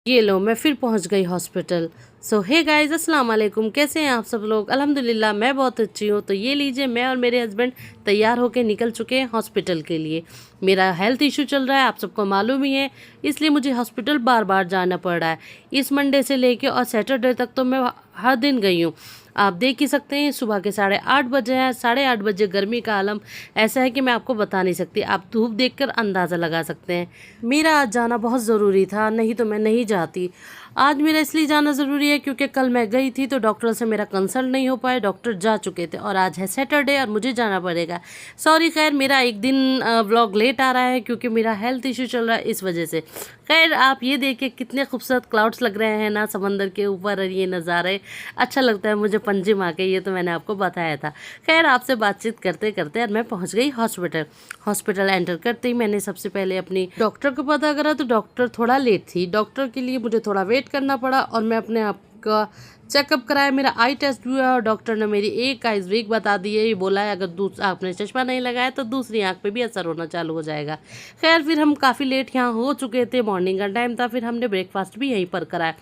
ये लो मैं फिर पहुंच गई हॉस्पिटल। सो हे गाइस, अस्सलाम वालेकुम। कैसे हैं आप सब लोग? अल्हम्दुलिल्लाह मैं बहुत अच्छी हूँ। तो ये लीजिए, मैं और मेरे हस्बैंड तैयार होके निकल चुके हैं हॉस्पिटल के लिए। मेरा हेल्थ इशू चल रहा है, आप सबको मालूम ही है, इसलिए मुझे हॉस्पिटल बार बार जाना पड़ रहा है। इस मंडे से लेके और सैटरडे तक तो मैं हर दिन गई हूँ। आप देख ही सकते हैं, सुबह के 8:30 बजे हैं। 8:30 बजे गर्मी का आलम ऐसा है कि मैं आपको बता नहीं सकती। आप धूप देखकर अंदाज़ा लगा सकते हैं। मेरा आज जाना बहुत ज़रूरी था, नहीं तो मैं नहीं जाती। आज मेरा इसलिए जाना ज़रूरी है क्योंकि कल मैं गई थी तो डॉक्टर से मेरा कंसल्ट नहीं हो पाया, डॉक्टर जा चुके थे और आज है सैटरडे और मुझे जाना पड़ेगा। सॉरी, खैर मेरा एक दिन व्लॉग लेट आ रहा है क्योंकि मेरा हेल्थ इशू चल रहा है, इस वजह से। खैर आप ये देखिए कितने खूबसूरत क्लाउड्स लग रहे हैं ना समंदर के ऊपर, और ये नज़ारे अच्छा लगता है मुझे पंजिम आके, ये तो मैंने आपको बताया था। खैर आपसे बातचीत करते करते और मैं पहुंच गई हॉस्पिटल एंटर करते ही मैंने सबसे पहले अपनी डॉक्टर को पता करा तो डॉक्टर थोड़ा लेट थी। डॉक्टर के लिए मुझे थोड़ा वेट करना पड़ा और मैं अपने आप का चेकअप कराया। मेरा आई टेस्ट भी हुआ और डॉक्टर ने मेरी एक आइज वीक बता दी है। ये बोला है अगर आपने चश्मा नहीं लगाया तो दूसरी आंख पे भी असर होना चालू हो जाएगा। खैर फिर हम काफ़ी लेट यहाँ हो चुके थे, मॉर्निंग का टाइम था, फिर हमने ब्रेकफास्ट भी यहीं पर कराया।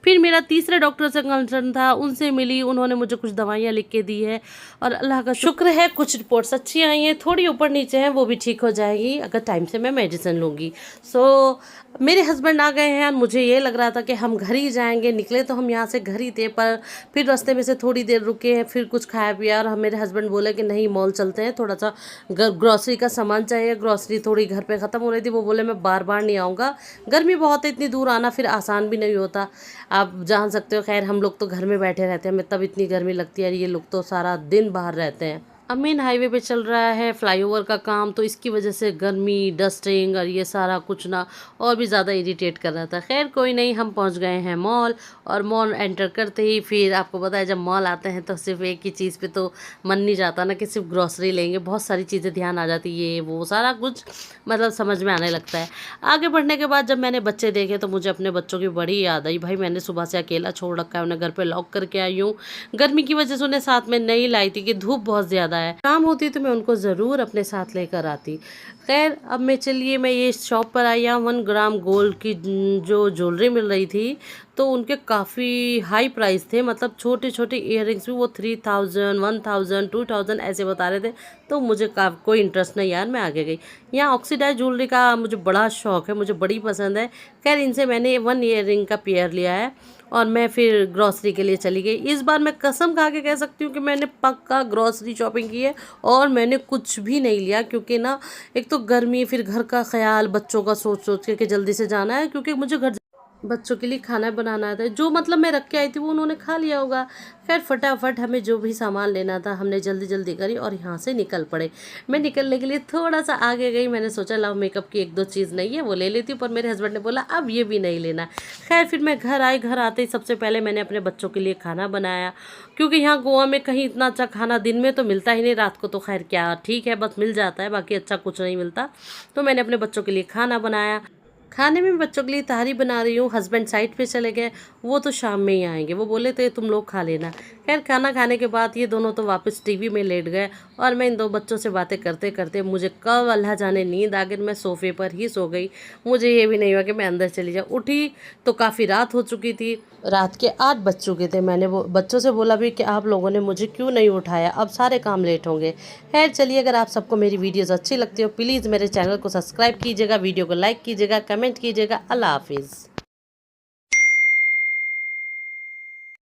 फिर मेरा तीसरे डॉक्टर से कंसर्न था, उनसे मिली, उन्होंने मुझे कुछ दवाइयाँ लिख के दी है और अल्लाह का शुक्र है कुछ रिपोर्ट्स अच्छी आई हैं। थोड़ी ऊपर नीचे हैं, वो भी ठीक हो जाएगी अगर टाइम से मैं मेडिसिन लूँगी। सो मेरे हस्बैंड आ गए हैं और मुझे ये लग रहा था कि हम घर ही जाएंगे। निकले तो हम यहाँ से घर ही थे, पर फिर रास्ते में से थोड़ी देर रुके हैं, फिर कुछ खाया पिया और मेरे हस्बैंड बोले कि नहीं मॉल चलते हैं, थोड़ा सा ग्रॉसरी का सामान चाहिए। ग्रॉसरी थोड़ी घर पे ख़त्म हो रही थी, वो बोले मैं बार बार नहीं आऊँगा, गर्मी बहुत है, इतनी दूर आना फिर आसान भी नहीं होता, आप जान सकते हो। खैर हम लोग तो घर में बैठे रहते हैं, हमें तब इतनी गर्मी लगती है, ये लोग तो सारा दिन बाहर रहते हैं। अब मेन हाईवे पे चल रहा है फ्लाईओवर का काम, तो इसकी वजह से गर्मी, डस्टिंग और ये सारा कुछ ना और भी ज़्यादा इरिटेट कर रहा था। खैर कोई नहीं, हम पहुंच गए हैं मॉल। और मॉल एंटर करते ही फिर आपको पता है जब मॉल आते हैं तो सिर्फ एक ही चीज़ पे तो मन नहीं जाता ना कि सिर्फ ग्रॉसरी लेंगे, बहुत सारी चीज़ें ध्यान आ जाती है, ये वो सारा कुछ मतलब समझ में आने लगता है। आगे बढ़ने के बाद जब मैंने बच्चे देखे तो मुझे अपने बच्चों की बड़ी याद आई। भाई मैंने सुबह से अकेला छोड़ रखा है, उन्हें घर पर लॉक करके आई हूँ। गर्मी की वजह से उन्हें साथ में नहीं लाई थी कि धूप बहुत ज़्यादा है, काम होती तो मैं उनको ज़रूर अपने साथ लेकर आती। खैर अब मैं ये शॉप पर आई हूँ। 1 ग्राम गोल्ड की जो ज्वेलरी मिल रही थी तो उनके काफ़ी हाई प्राइस थे, मतलब छोटे छोटे इयररिंग्स भी वो 3000, 1000, 2000 ऐसे बता रहे थे। तो मुझे कोई इंटरेस्ट नहीं यार, मैं आगे गई। यहाँ ऑक्सीडाइज ज्वेलरी का मुझे बड़ा शौक है, मुझे बड़ी पसंद है। खैर इनसे मैंने 1 ईयररिंग का पेयर लिया है और मैं फिर ग्रॉसरी के लिए चली गई। इस बार मैं कसम खा के कह सकती हूँ कि मैंने पक्का ग्रॉसरी शॉपिंग की है और मैंने कुछ भी नहीं लिया, क्योंकि ना एक तो गर्मी, फिर घर का ख्याल, बच्चों का सोच सोच के कि जल्दी से जाना है, क्योंकि मुझे घर बच्चों के लिए खाना बनाना था। जो मतलब मैं रख के आई थी वो उन्होंने खा लिया होगा। खैर फटाफट हमें जो भी सामान लेना था हमने जल्दी जल्दी करी और यहाँ से निकल पड़े। मैं निकलने के लिए थोड़ा सा आगे गई, मैंने सोचा लाओ मेकअप की 1-2 चीज़ नहीं है वो ले लेती हूँ, पर मेरे हस्बैंड ने बोला अब ये भी नहीं लेना। खैर फिर मैं घर आई। घर आते ही सबसे पहले मैंने अपने बच्चों के लिए खाना बनाया, क्योंकि यहाँ गोवा में कहीं इतना अच्छा खाना दिन में तो मिलता ही नहीं, रात को तो खैर क्या ठीक है बस मिल जाता है, बाकी अच्छा कुछ नहीं मिलता। तो मैंने अपने बच्चों के लिए खाना बनाया। खाने में बच्चों के लिए तारी बना रही हूँ। हस्बैंड साइड पे चले गए, वो तो शाम में ही आएंगे, वो बोले थे तुम लोग खा लेना। खैर खाना खाने के बाद ये दोनों तो वापस टीवी में लेट गए और मैं इन 2 बच्चों से बातें करते करते मुझे कब अल्लाह जाने नींद आ गई, मैं सोफ़े पर ही सो गई। मुझे ये भी नहीं हुआ कि मैं अंदर चली जाऊँ। उठी तो काफ़ी रात हो चुकी थी, रात के 8 बज चुके थे। मैंने वो बच्चों से बोला भी कि आप लोगों ने मुझे क्यों नहीं उठाया, अब सारे काम लेट होंगे। खैर चलिए, अगर आप सबको मेरी वीडियोज़ अच्छी लगती हो प्लीज़ मेरे चैनल को सब्सक्राइब कीजिएगा, वीडियो को लाइक कीजिएगा, कमेंट कीजिएगा। अल्लाह हाफिज़।